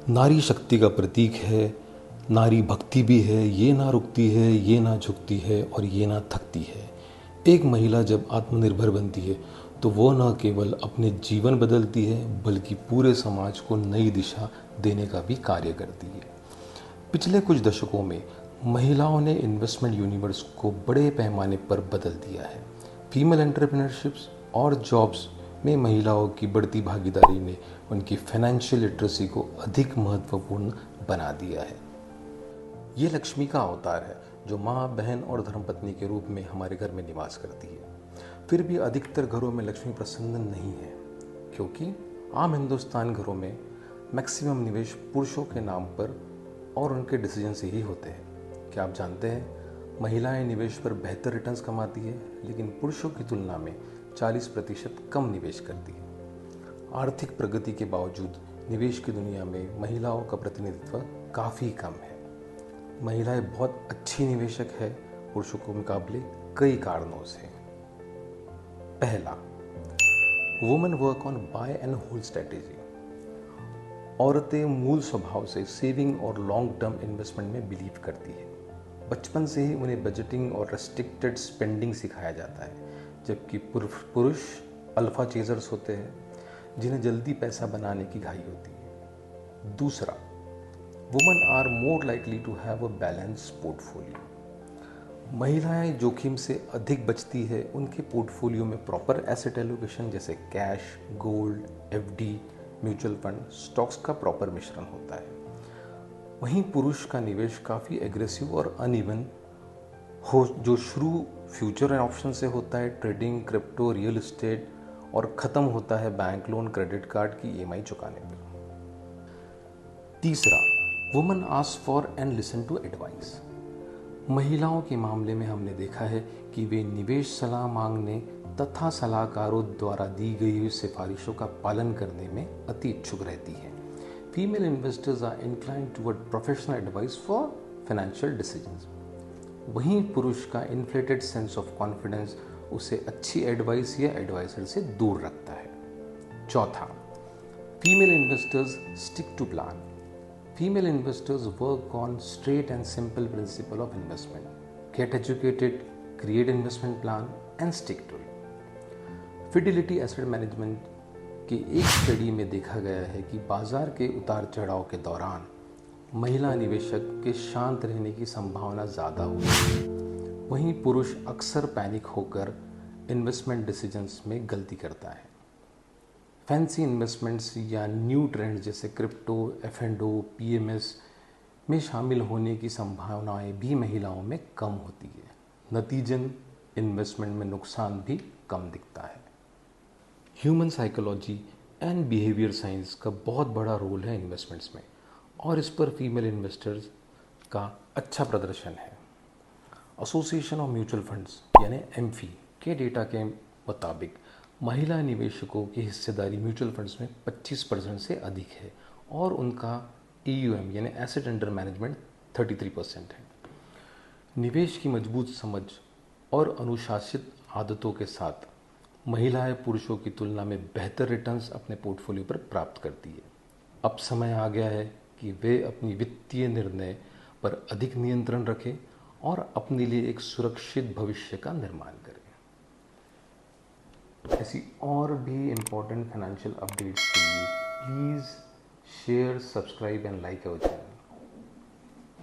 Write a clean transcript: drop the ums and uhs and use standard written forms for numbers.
नारी शक्ति का प्रतीक है, नारी भक्ति भी है। ये ना रुकती है, ये ना झुकती है और ये ना थकती है। एक महिला जब आत्मनिर्भर बनती है तो वो न केवल अपने जीवन बदलती है बल्कि पूरे समाज को नई दिशा देने का भी कार्य करती है। पिछले कुछ दशकों में महिलाओं ने इन्वेस्टमेंट यूनिवर्स को बड़े पैमाने पर बदल दिया है। फीमेल एंटरप्रेन्योरशिप्स और जॉब्स में महिलाओं की बढ़ती भागीदारी ने उनकी फाइनेंशियल लिटरेसी को अधिक महत्वपूर्ण बना दिया है। ये लक्ष्मी का अवतार है जो माँ, बहन और धर्मपत्नी के रूप में हमारे घर में निवास करती है। फिर भी अधिकतर घरों में लक्ष्मी प्रसन्न नहीं है, क्योंकि आम हिंदुस्तान घरों में मैक्सिमम निवेश पुरुषों के नाम पर और उनके डिसीजन से ही होते हैं। क्या आप जानते हैं, महिलाएं निवेश पर बेहतर रिटर्न्स कमाती है, लेकिन पुरुषों की तुलना में 40% कम निवेश करती है। आर्थिक प्रगति के बावजूद निवेश की दुनिया में महिलाओं का प्रतिनिधित्व काफ़ी कम है। महिलाएं बहुत अच्छी निवेशक है पुरुषों के मुकाबले कई कारणों से। पहला, women work on buy and hold strategy. औरतें मूल स्वभाव से सेविंग और लॉन्ग टर्म इन्वेस्टमेंट में बिलीव करती है। बचपन से ही उन्हें बजटिंग और रेस्ट्रिक्टेड स्पेंडिंग सिखाया जाता है, जबकि पुरुष अल्फा चेजर्स होते हैं जिन्हें जल्दी पैसा बनाने की घाई होती है। दूसरा, women are more likely to have a balance portfolio. महिलाएं जोखिम से अधिक बचती है। उनके पोर्टफोलियो में प्रॉपर एसेट एलोकेशन जैसे cash, gold, FD, mutual fund, stocks का प्रॉपर मिश्रण होता है। वहीं पुरुष का निवेश काफ़ी एग्रेसिव और अनइवन हो, जो शुरू फ्यूचर एंड ऑप्शन से होता है, ट्रेडिंग, क्रिप्टो, रियल एस्टेट, और ख़त्म होता है बैंक लोन, क्रेडिट कार्ड की ईएमआई चुकाने पर। तीसरा, women ask for and listen to advice. महिलाओं के मामले में हमने देखा है कि वे निवेश सलाह मांगने तथा सलाहकारों द्वारा दी गई हुई सिफारिशों का पालन करने में अति इच्छुक रहती हैं। Female investors are inclined toward professional advice for financial decisions. वहीं पुरुष का इन्फ्लेटेड सेंस ऑफ कॉन्फिडेंस उसे अच्छी एडवाइस या एडवाइजर से दूर रखता है। चौथा, female investors stick to plan. Female investors work on straight and simple principle of investment. Get educated, create investment plan and stick to it. Fidelity Asset Management की एक स्टडी में देखा गया है कि बाजार के उतार चढ़ाव के दौरान महिला निवेशक के शांत रहने की संभावना ज़्यादा होती है। वहीं पुरुष अक्सर पैनिक होकर इन्वेस्टमेंट डिसीजंस में गलती करता है। फैंसी इन्वेस्टमेंट्स या न्यू ट्रेंड्स जैसे क्रिप्टो, एफ&ओ, पीएमएस में शामिल होने की संभावनाएं भी महिलाओं में कम होती है। नतीजन इन्वेस्टमेंट में नुकसान भी कम दिखता है। Human psychology and behaviour science का बहुत बड़ा रोल है इन्वेस्टमेंट्स में, और इस पर फीमेल इन्वेस्टर्स का अच्छा प्रदर्शन है। एसोसिएशन ऑफ म्यूचुअल फंड्स यानी एमफी के डेटा के मुताबिक महिला निवेशकों की हिस्सेदारी म्यूचुअल फंड्स में 25% से अधिक है और उनका ईयूएम यानी एसेट अंडर मैनेजमेंट 33% है। निवेश की मजबूत समझ और अनुशासित आदतों के साथ महिलाएं पुरुषों की तुलना में बेहतर रिटर्न्स अपने पोर्टफोलियो पर प्राप्त करती है। अब समय आ गया है कि वे अपनी वित्तीय निर्णय पर अधिक नियंत्रण रखें और अपने लिए एक सुरक्षित भविष्य का निर्माण करें। ऐसी और भी इम्पोर्टेंट फाइनेंशियल अपडेट्स के लिए please share, subscribe and like our channel.